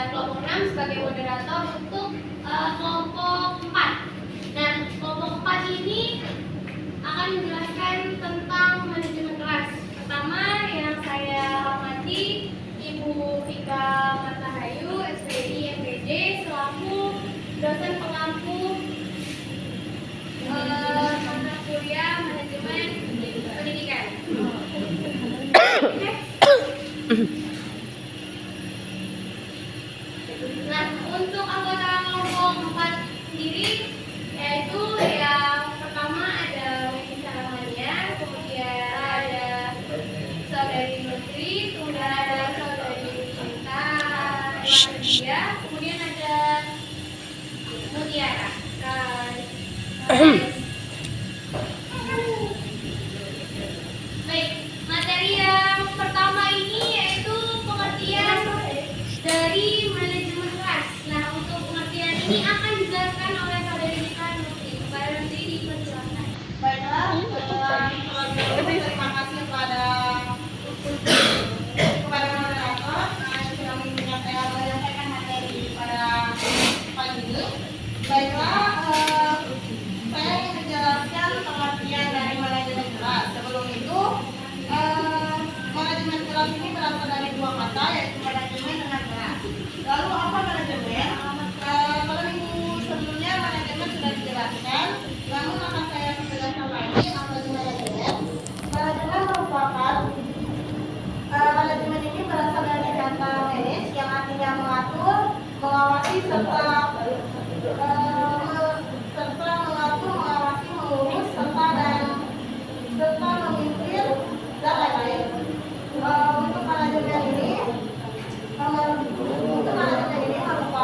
kelompok 6 sebagai moderator untuk kelompok 4. Nah, kelompok 4 ini akan menjelaskan tentang manajemen kelas. Pertama yang saya hormati Ibu Vika Martahayu, SPI MPJ, selaku dosen pengampu mata kuliah manajemen pendidikan. Nah, untuk anggota kelompok 4 sendiri, yaitu yang pertama ada Wendy Saramania, kemudian ada Saudari Nutri, kemudian ada Saudari Cinta Maria, kemudian ada Mutiara. Baik, materi yang pertama ini yaitu pengertian dari manajemen kelas. Nah, untuk pengertian ini akan dijelaskan oleh Saudari Cinta Nutri. Kepada Nutri dipersilakan. Baiklah, terima kasih kepada moderator yang sudah menyampaikan materi pada pagi ini. Baiklah, saya ingin menjelaskan pengertian dari manajemen kelas. Sebelum itu, manajemen kelas ini berasal dari dua kata, yaitu manajemen dengan kelas. Lalu apa manajemen? Kalau minggu sebelumnya manajemen sudah dijelaskan, namun akan saya jelaskan lagi apa itu manajemen. Manajemen merupakan manajemen ini berasal dari kata manage yang artinya mengatur, mengawasi serta mengatur, mengawasi, mengurus serta memimpin dan lain-lain. Untuk manajemen ini merupakan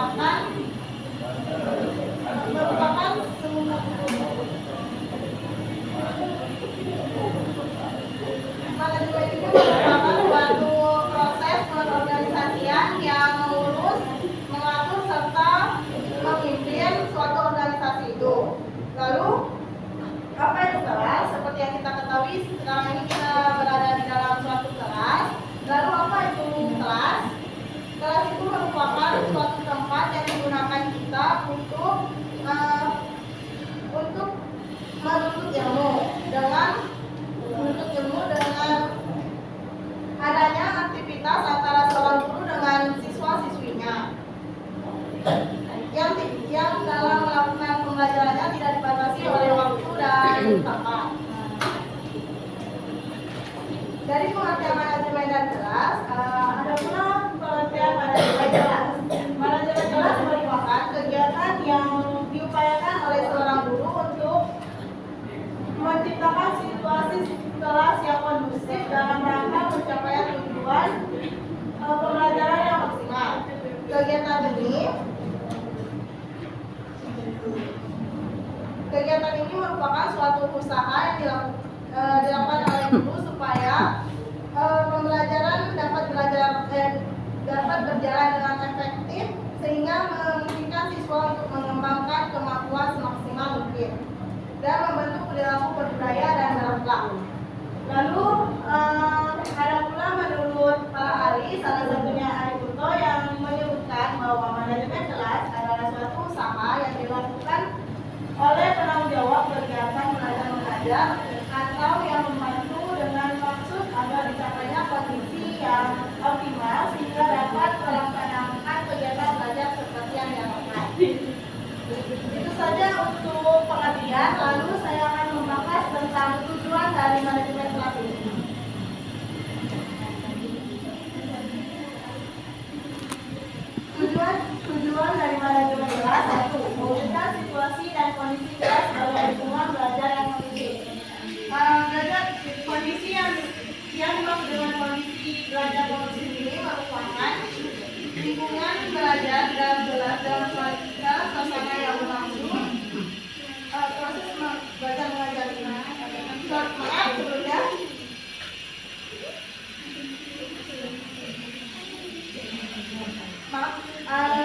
suatu proses pengorganisasian yang mengurus, mengatur serta memimpin suatu organisasi itu. Lalu apa itu kelas? Seperti yang kita ketahui, sekarang ini kita berada di dalam suatu kelas. Lalu apa itu kelas? Kelas itu merupakan suatu tempat yang digunakan kita untuk menuntut ilmu dengan adanya aktivitas antara seorang guru dengan siswa-siswinya yang dalam melakukan pembelajarannya tidak dibatasi oleh waktu dan tempat. Dari pengertian manajemen dan kelas, ada pula pengertian manajemen kelas. Manajemen kelas merupakan kegiatan yang diupayakan oleh seorang guru untuk menciptakan situasi kelas yang kondusif dalam rangka pencapaian tujuan pembelajaran yang maksimal. Kegiatan ini merupakan suatu usaha yang dilakukan oleh guru supaya pembelajaran dapat berjalan dengan efektif sehingga memungkinkan siswa untuk mengembangkan kemampuan semaksimal mungkin dan membentuk perilaku berbudaya dan berakhlak. Lalu ada pula menurut para ahli, salah satunya Ari Puto yang menyebutkan bahwa manajemen kelas adalah suatu usaha yang dilakukan oleh penanggung jawab kegiatan belajar mengajar atau yang membantu dengan maksud agar dicapainya kondisi yang optimal sehingga dapat melaksanakan kegiatan belajar seperti yang diharapkan. Itu saja untuk pengertian. Lalu saya akan membahas tentang tujuan dari manajemen kelas ini. Tujuan dari manajemen kelas satu, mewujudkan situasi dan kondisi kelas sebagai lingkungan belajar yang kondusif. Kondisi yang dimaksud dengan kondisi belajar kondusif ini merupakan lingkungan belajar dalam kelas dalam suasana yang berlangsung. Proses belajar mengajar ini. Maaf sebelumnya.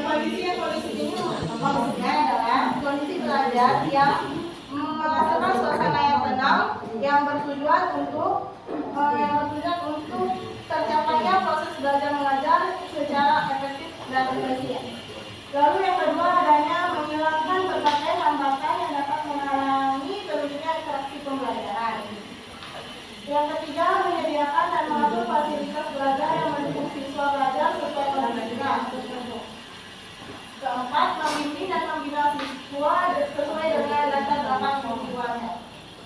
Kondisi yang kondusif ini maksudnya adalah kondisi belajar yang menghasilkan suasana yang tenang yang bertujuan untuk tercapainya proses belajar mengajar secara efektif dan usia. Lalu yang kedua adanya menghilangkan berbagai hambatan yang dapat menghalangi terwujudnya interaksi pembelajaran. Yang ketiga, menyediakan dan mengatur fasilitas belajar yang mendukung siswa belajar sesuai pedoman tersebut. Keempat, membimbing dan membina siswa sesuai dengan latar belakang siswanya.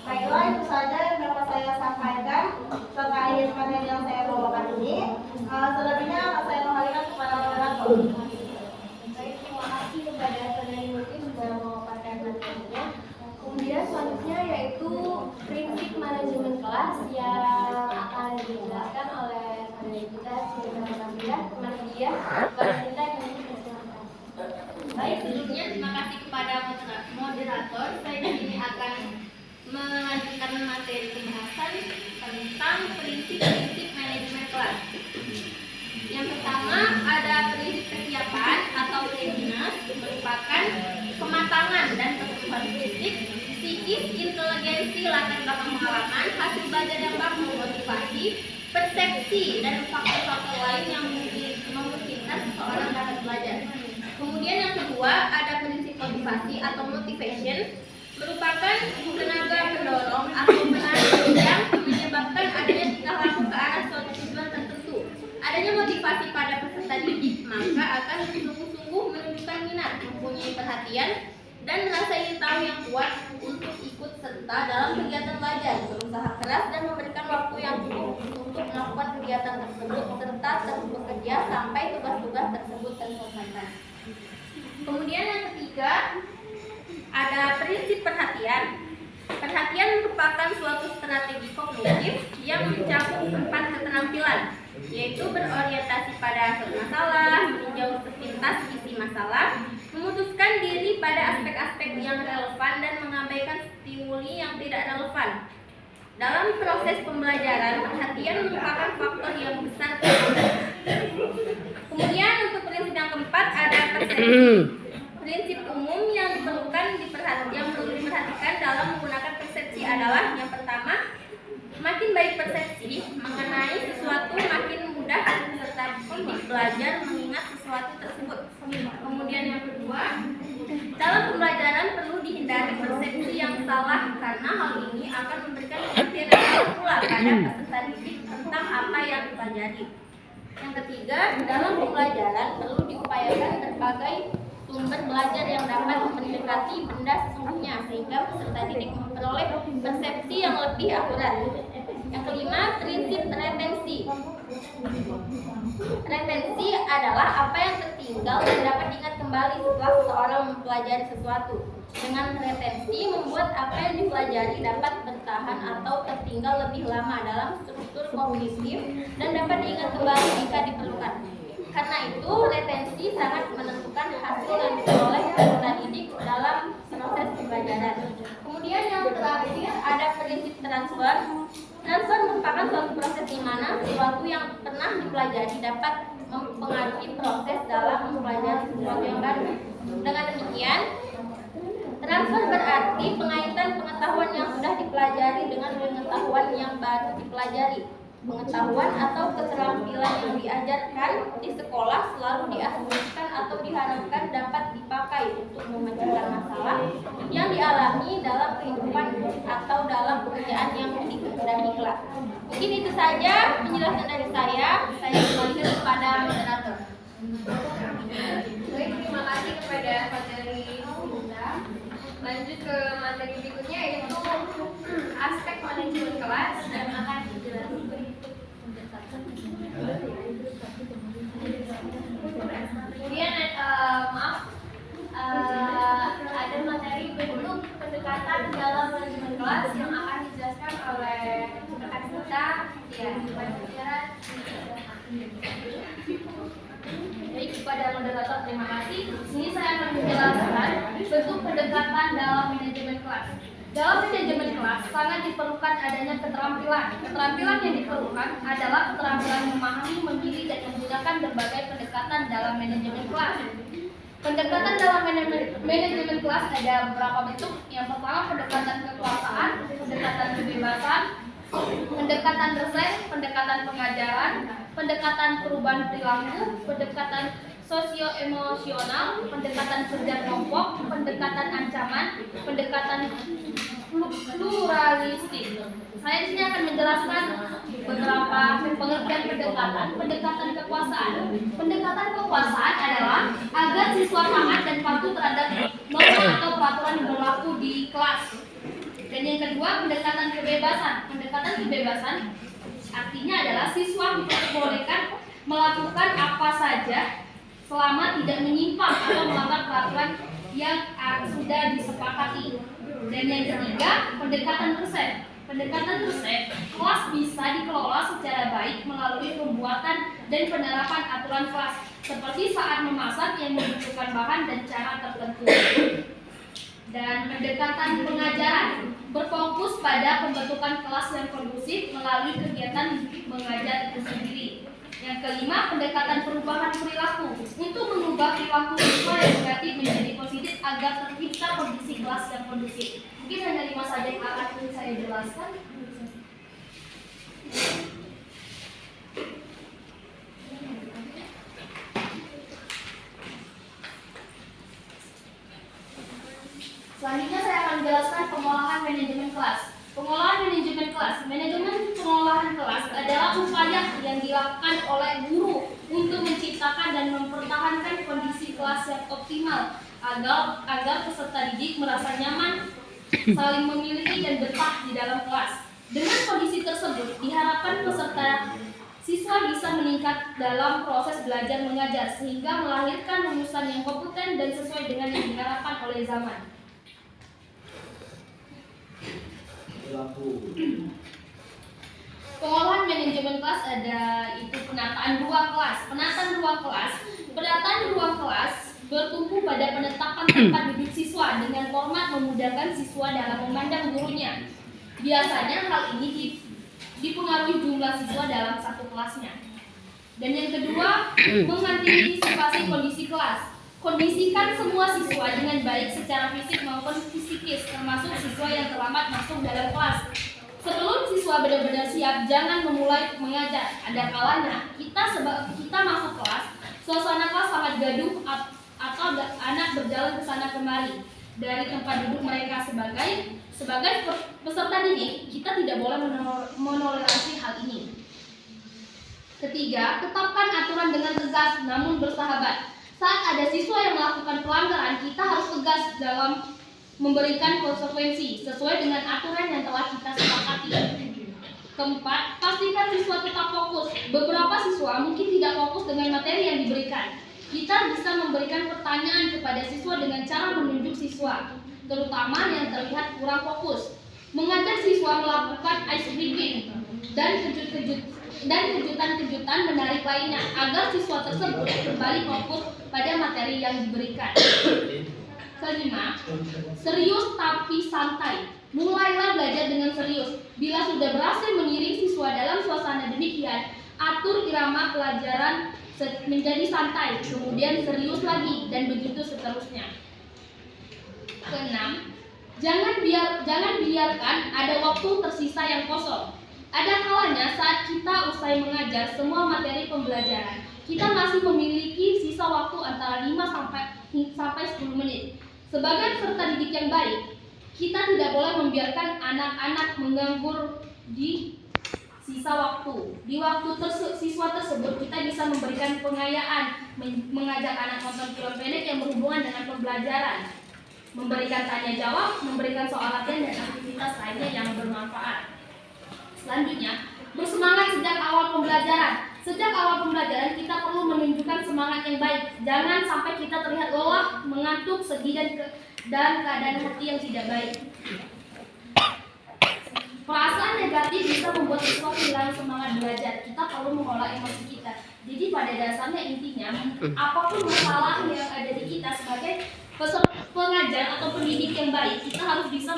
Baiklah, itu saja yang dapat saya sampaikan terkait materi yang saya bawakan ini. Selebihnya akan saya kembalikan kepada moderator. Baik, terima kasih kepada saudari Mulki sudah memaparkan materinya. Kemudian selanjutnya yaitu prinsip manajemen kelas yang akan dijelaskan oleh saudari kita Syedah Nabila. Kemana dia? Kepada kita yang dipersilakan. Baik, sebelumnya terima kasih kepada moderator. Saya di sini akan melanjutkan materi pembahasan tentang prinsip-prinsip manajemen kelas. Yang pertama ada prinsip kesiapan atau readiness, merupakan kematangan dan kebutuhan fisik, psikis, inteligensi, latar belakang pengalaman, hasil belajar yang baku, motivasi, persepsi, dan faktor-faktor lain yang memungkinkan seseorang dapat belajar. Kemudian yang kedua ada prinsip motivasi atau motivation, merupakan tenaga pendorong atau penarik yang menyebabkan adanya tingkah laku ke arah suatu tujuan tertentu. Adanya motivasi pada peserta didik, maka akan sungguh-sungguh menunjukkan minat, mempunyai perhatian, dan rasa ingin tahu yang kuat untuk ikut serta dalam kegiatan belajar, berusaha keras dan memberikan waktu yang cukup untuk melakukan kegiatan tersebut, serta terus bekerja sampai tugas-tugas tersebut terselesaikan. Kemudian yang ketiga ada prinsip perhatian. Perhatian merupakan suatu strategi kognitif yang mencakup 4 keterampilan, yaitu berorientasi pada hasil masalah, meninjau sepintas isi masalah, memutuskan diri pada aspek-aspek yang relevan, dan mengabaikan stimuli yang tidak relevan. Dalam proses pembelajaran, perhatian merupakan faktor yang besar. Kemudian untuk prinsip yang keempat ada persepsi. Prinsip umum yang perlu diperhatikan dalam menggunakan persepsi adalah yang pertama, makin baik persepsi mengenai sesuatu, makin mudah peserta didik belajar mengingat sesuatu tersebut. Kemudian yang kedua, dalam pembelajaran perlu dihindari persepsi yang salah, karena hal ini akan memberikan pengertian yang salah pula pada peserta didik tentang apa yang dipelajari. Yang ketiga, dalam pembelajaran perlu diupayakan berbagai sumber belajar yang dapat mendekati benda sesungguhnya sehingga peserta didik memperoleh persepsi yang lebih akurat. Yang kelima, prinsip retensi. Retensi adalah apa yang tertinggal dan dapat diingat kembali setelah seseorang mempelajari sesuatu. Dengan retensi membuat apa yang dipelajari dapat bertahan atau tertinggal lebih lama dalam struktur kognitif dan dapat diingat kembali jika diperlukan. Karena itu, retensi sangat menentukan hasil yang diperoleh peserta didik dalam proses pembelajaran. Kemudian yang terakhir ada prinsip transfer. Transfer merupakan suatu proses di mana sesuatu yang pernah dipelajari dapat mempengaruhi proses dalam mempelajari sesuatu yang baru. Dengan demikian, transfer berarti pengaitan pengetahuan yang sudah dipelajari dengan pengetahuan yang baru dipelajari. Pengetahuan atau keterampilan yang diajarkan di sekolah selalu diasumsikan atau diharapkan dapat dipakai untuk memecahkan masalah yang dialami dalam kehidupan atau dalam pekerjaan yang dikehendaki kelak. Mungkin itu saja penjelasan dari saya kembalikan kepada moderator. Baik, terima kasih kepada materi kita. Lanjut ke materi berikutnya yaitu aspek manajemen kelas dan akan dijelaskan berikut. Kemudian ada materi bentuk pendekatan dalam manajemen kelas yang akan dijelaskan oleh rekan kita ya pelajaran. Baik, kepada moderator terima kasih. Sini saya akan menjelaskan bentuk pendekatan dalam manajemen kelas. Dalam manajemen kelas sangat diperlukan adanya keterampilan. Keterampilan yang diperlukan adalah keterampilan memahami, memilih, dan menggunakan berbagai pendekatan dalam manajemen kelas. Pendekatan dalam manajemen kelas ada beberapa bentuk. Yang pertama, pendekatan kekuasaan, pendekatan kebebasan, pendekatan dosen, pendekatan pengajaran, pendekatan perubahan perilaku, pendekatan sosio-emosional, pendekatan kerja kelompok, pendekatan ancaman, pendekatan pluralistik. Saya di sini akan menjelaskan beberapa pengertian pendekatan. Pendekatan kekuasaan. Pendekatan kekuasaan adalah agar siswa taat dan patuh terhadap norma atau peraturan yang berlaku di kelas. Dan yang kedua, pendekatan kebebasan. Pendekatan kebebasan artinya adalah siswa diperbolehkan melakukan apa saja selama tidak menyimpang atau melanggar peraturan yang sudah disepakati. Dan yang ketiga, pendekatan resep. Pendekatan resep, kelas bisa dikelola secara baik melalui pembuatan dan penerapan aturan kelas, seperti saat memasak yang membutuhkan bahan dan cara tertentu. Dan pendekatan pengajaran berfokus pada pembentukan kelas yang kondusif melalui kegiatan mengajar itu sendiri. Yang kelima, pendekatan perubahan perilaku untuk mengubah perilaku siswa yang negatif menjadi positif agar tercipta kondisi kelas yang kondusif. Mungkin hanya 5 saja yang akan saya jelaskan. Selanjutnya saya akan menjelaskan pengolahan manajemen kelas. Pengolahan manajemen kelas. Manajemen pengolahan kelas adalah upaya yang dilakukan oleh guru untuk menciptakan dan mempertahankan kondisi kelas yang optimal agar peserta didik merasa nyaman, saling memiliki dan betah di dalam kelas. Dengan kondisi tersebut, diharapkan peserta siswa bisa meningkat dalam proses belajar mengajar sehingga melahirkan lulusan yang kompeten dan sesuai dengan yang diharapkan oleh zaman. Pengolahan manajemen kelas ada itu penataan ruang kelas. Penataan ruang kelas bertumpu pada penetapan tempat duduk siswa dengan format memudahkan siswa dalam memandang gurunya. Biasanya hal ini dipengaruhi jumlah siswa dalam satu kelasnya. Dan yang kedua, mengantisipasi kondisi kelas. Kondisikan semua siswa dengan baik secara fisik maupun psikis, termasuk siswa yang terlambat masuk dalam kelas. Sebelum siswa benar-benar siap, jangan memulai mengajar. Ada kalanya kita masuk kelas, suasana kelas sangat gaduh atau anak berjalan ke sana kemari dari tempat duduk mereka. Sebagai peserta didik, kita tidak boleh menoleransi hal ini. Ketiga, tetapkan aturan dengan tegas namun bersahabat. Saat ada siswa yang melakukan pelanggaran, kita harus tegas dalam memberikan konsekuensi sesuai dengan aturan yang telah kita sepakati. Keempat, pastikan siswa tetap fokus. Beberapa siswa mungkin tidak fokus dengan materi yang diberikan. Kita bisa memberikan pertanyaan kepada siswa dengan cara menunjuk siswa, terutama yang terlihat kurang fokus. Mengajak siswa melakukan ice breaking dan kejutan-kejutan menarik lainnya agar siswa tersebut kembali fokus pada materi yang diberikan. Kelima, serius tapi santai. Mulailah belajar dengan serius. Bila sudah berhasil mengiring siswa dalam suasana demikian, atur irama pelajaran menjadi santai, kemudian serius lagi, dan begitu seterusnya. Keenam, jangan biarkan ada waktu tersisa yang kosong. Ada kalanya saat kita usai mengajar semua materi pembelajaran, kita masih memiliki sisa waktu antara 5 sampai 10 menit. Sebagai peserta didik yang baik, kita tidak boleh membiarkan anak-anak menganggur di sisa waktu. Di waktu siswa tersebut, kita bisa memberikan pengayaan, mengajak anak nonton film pendek yang berhubungan dengan pembelajaran, memberikan tanya jawab, memberikan soal latihan dan aktivitas lainnya yang bermanfaat. Selanjutnya, bersemangat sejak awal pembelajaran. Sejak awal pembelajaran kita perlu menunjukkan semangat yang baik. Jangan sampai kita terlihat lelah, mengantuk, sedih dan keadaan hati yang tidak baik. Perasaan negatif bisa membuat siswa kehilangan semangat belajar. Kita perlu mengolah emosi kita. Jadi pada dasarnya intinya, apapun masalah yang ada di kita sebagai pengajar atau pendidik yang baik, kita harus bisa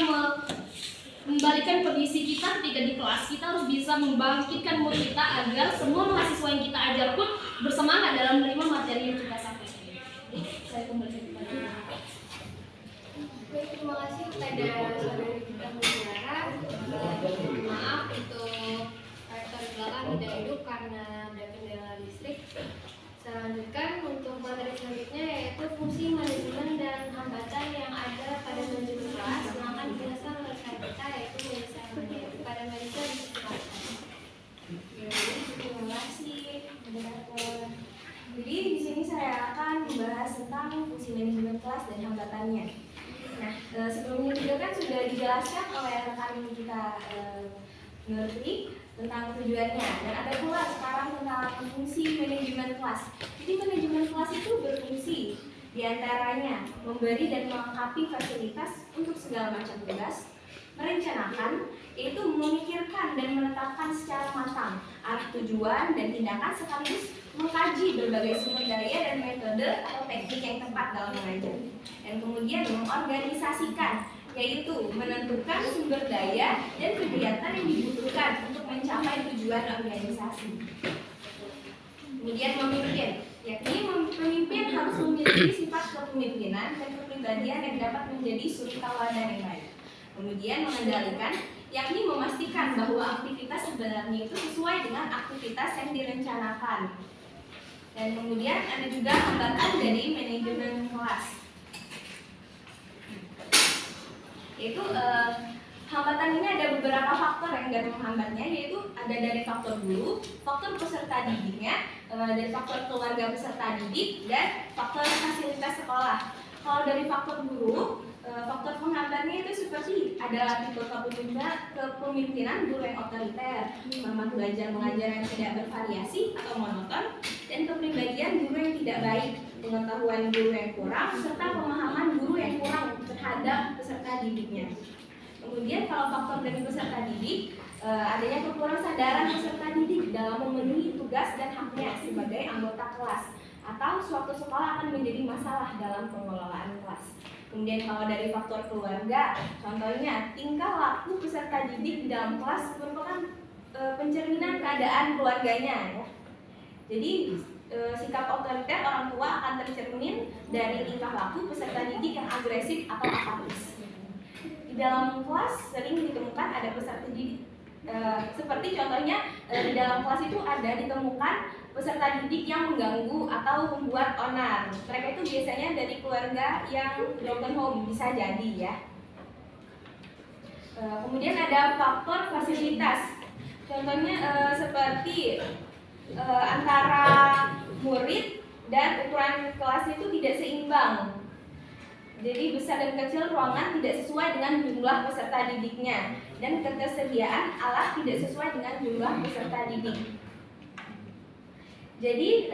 membalikan kondisi kita ketika di kelas. Kita harus bisa membangkitkan mood kita agar semua mahasiswa yang kita ajar pun bersemangat dalam menerima materi yang kita sampaikan. Saya kembali kepada. Terima kasih kepada saudari kita Mutiara. Maaf untuk rektor di belakang tidak hidup karena ada kendala listrik. Saya lanjutkan untuk materi selanjutnya yaitu fungsi manajemen dan hambatan yang ada pada manajemen kelas yang akan dijelaskan oleh rekan kita yaitu Melissa. Pada Melissa disilakan. Terima kasih, moderator. Jadi di sini saya akan membahas tentang fungsi manajemen kelas dan hambatannya. Nah, sebelumnya juga kan sudah dijelaskan oleh rekan kita mengerti tentang tujuannya, dan ada pula sekarang tentang fungsi manajemen kelas. Jadi manajemen kelas itu berfungsi diantaranya memberi dan melengkapi fasilitas untuk segala macam tugas, merencanakan, yaitu memikirkan dan menetapkan secara matang arah tujuan dan tindakan, sekaligus mengkaji berbagai sumber daya dan metode atau teknik yang tepat dalam mengajar, dan kemudian mengorganisasikan, yaitu menentukan sumber daya dan kegiatan yang dibutuhkan untuk mencapai tujuan organisasi. Kemudian memimpin, yakni pemimpin harus memiliki sifat kepemimpinan dan kepribadian yang dapat menjadi suri tauladan yang baik. Kemudian mengendalikan, yakni memastikan bahwa aktivitas sebenarnya itu sesuai dengan aktivitas yang direncanakan. Dan kemudian ada juga hambatan dari manajemen kelas, yaitu hambatan ini ada beberapa faktor yang dapat menghambatnya, yaitu ada dari faktor guru, faktor peserta didiknya, dari faktor keluarga peserta didik, dan faktor fasilitas sekolah. Kalau dari faktor guru, faktor penghambatnya itu seperti adalah tipe kepemimpinan guru yang otoriter, format belajar mengajar yang tidak bervariasi atau monoton, dan kepribadian guru yang tidak baik, pengetahuan guru yang kurang, serta pemahaman guru yang kurang terhadap peserta didiknya. Kemudian kalau faktor dari peserta didik, adanya kekurang sadaran peserta didik dalam memenuhi tugas dan haknya sebagai anggota kelas, atau suatu sekolah akan menjadi masalah dalam pengelolaan kelas. Kemudian kalau dari faktor keluarga, contohnya tingkah laku peserta didik di dalam kelas merupakan pencerminan keadaan keluarganya, ya. Jadi sikap otoriter orang tua akan tercermin dari tingkah laku peserta didik yang agresif atau apatis. Di dalam kelas sering ditemukan ada peserta didik seperti contohnya di dalam kelas itu ada ditemukan peserta didik yang mengganggu atau membuat onar. Mereka itu biasanya dari keluarga yang broken home, bisa jadi, ya. Kemudian ada faktor fasilitas. Contohnya seperti antara murid dan ukuran kelasnya itu tidak seimbang. Jadi besar dan kecil ruangan tidak sesuai dengan jumlah peserta didiknya, dan ketersediaan alat tidak sesuai dengan jumlah peserta didik. Jadi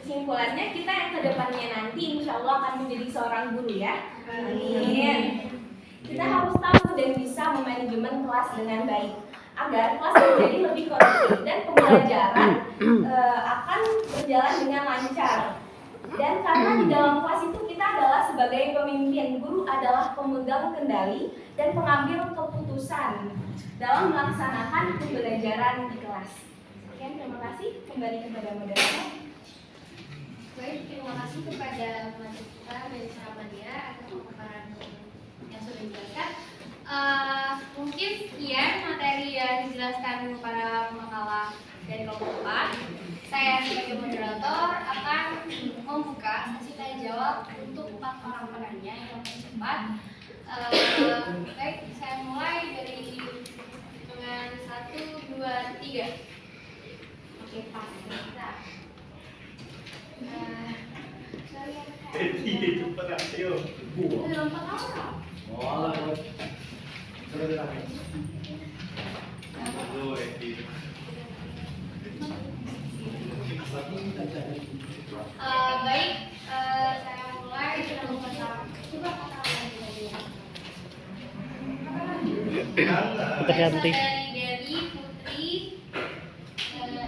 kesimpulannya, kita yang kedepannya nanti insya Allah akan menjadi seorang guru, ya. Amin. Kita harus tahu dan bisa memanajemen kelas dengan baik agar kelas menjadi lebih kondusif dan pembelajaran akan berjalan dengan lancar. Dan karena di dalam kelas itu kita adalah sebagai pemimpin, guru adalah pemegang kendali dan pengambil keputusan dalam melaksanakan pembelajaran di kelas. Sekian, terima kasih. Kembali kepada moderator. Baik, terima kasih kepada pemateri kita Melissa Amadia atas pemaparan yang sudah dijelaskan. Mungkin sekian materi yang dijelaskan para pemakalah dari kelompok 4. Saya sebagai moderator akan membuka sesi tanya jawab untuk 4 orang penanya yang cepat. Baik, saya mulai dari dengan 1, 2, 3. Oke, pas. Nah, baik, saya mulai dengan pertama. Coba kata Terganti. dari Dewi, Putri,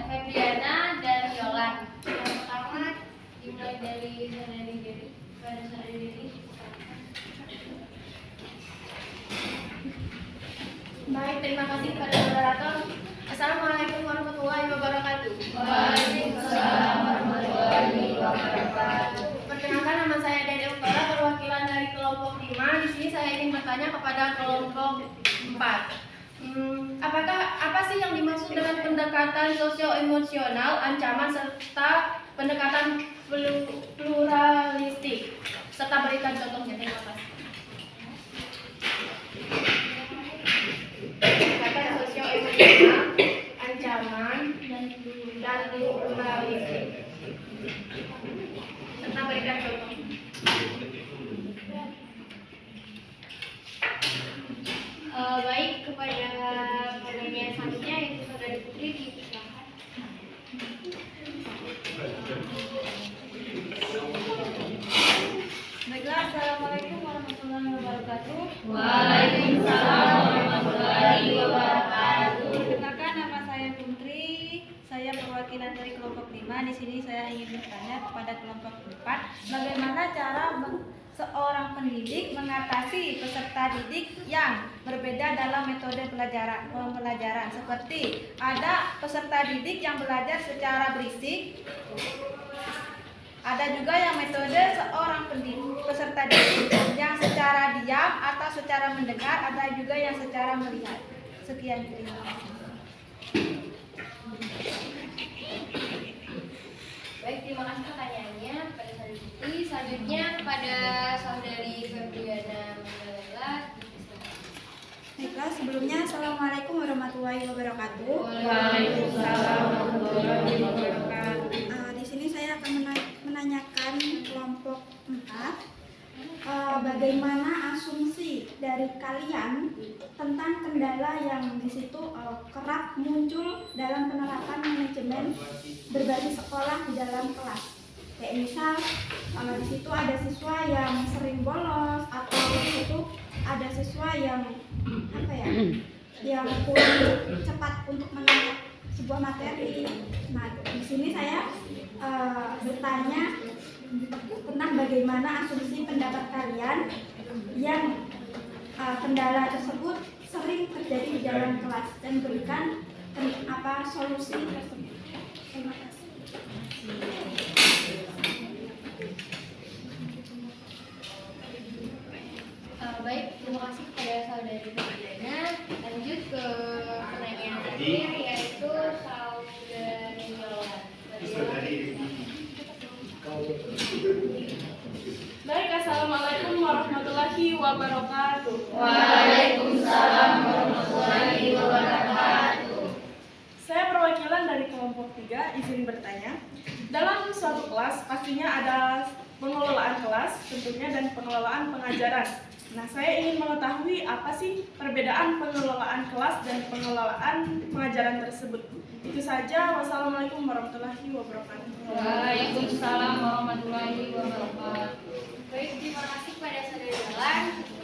Febriana, dan Yolan. Yang pertama dimulai dari Dewi. Pada Dewi. Baik, terima kasih kepada moderator. Assalamualaikum warahmatullahi wabarakatuh. Waalaikumsalam warahmatullahi wabarakatuh. Perkenalkan, nama saya Dede Utara, perwakilan dari kelompok 5. Di sini saya ingin bertanya kepada kelompok 4. Apa sih yang dimaksud dengan pendekatan sosio-emosional, ancaman, serta pendekatan pluralistik, serta berikan contohnya. Terima kasih. Pendekatan sosio-emosional, ancaman, dan pluralistik, serta berikan contohnya. Baik, kepada penanya selanjutnya yaitu Saudari Putri, dipersilakan. Baiklah, Assalamualaikum warahmatullahi wabarakatuh. Waalaikumsalam warahmatullahi wabarakatuh. Perkenalkan, nama saya Putri. Saya perwakilan dari kelompok 5. Di sini saya ingin bertanya kepada kelompok 4, bagaimana cara seorang pendidik mengatasi peserta didik yang berbeda dalam metode pembelajaran. Seperti ada peserta didik yang belajar secara berisik, ada juga yang metode seorang peserta didik yang secara diam atau secara mendengar, ada juga yang secara melihat. Sekian, terima kasih. Baik, terima kasih pertanyaannya kepada Saudari Putri. Selanjutnya kepada Saudari Febriana Mandala. Baiklah, sebelumnya Assalamualaikum warahmatullahi wabarakatuh. Waalaikumsalam warahmatullahi wabarakatuh. Di sini saya akan menanyakan kelompok 4, bagaimana asumsi dari kalian tentang kendala yang di situ kerap muncul dalam penerapan manajemen berbasis sekolah di dalam kelas. Kayak misal di situ ada siswa yang sering bolos, atau di situ ada siswa yang yang kurang cepat untuk menangkap sebuah materi. Nah, di sini saya bertanya tentang bagaimana asumsi pendapat kalian yang kendala tersebut sering terjadi di dalam kelas, dan berikan solusi tersebut. Terima kasih. Baik, terima kasih kepada Saudari Febriana. Lanjut ke pertanyaan terakhir yaitu Saudari Yola. Baik, Assalamualaikum warahmatullahi wabarakatuh. Waalaikumsalam warahmatullahi wabarakatuh. Saya perwakilan dari kelompok 3, izin bertanya. Dalam suatu kelas pastinya ada pengelolaan kelas tentunya dan pengelolaan pengajaran. Nah, saya ingin mengetahui apa sih perbedaan pengelolaan kelas dan pengelolaan pengajaran tersebut. Itu saja. Wassalamualaikum warahmatullahi wabarakatuh. Waalaikumsalam warahmatullahi wabarakatuh. Baik, terima kasih kepada Saudari Yola.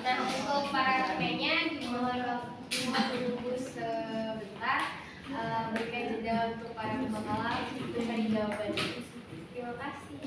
Nah, untuk para penanya dimohon tunggu sebentar. Berikan jeda untuk para pembakalan untuk menjawab jawaban. Terima kasih.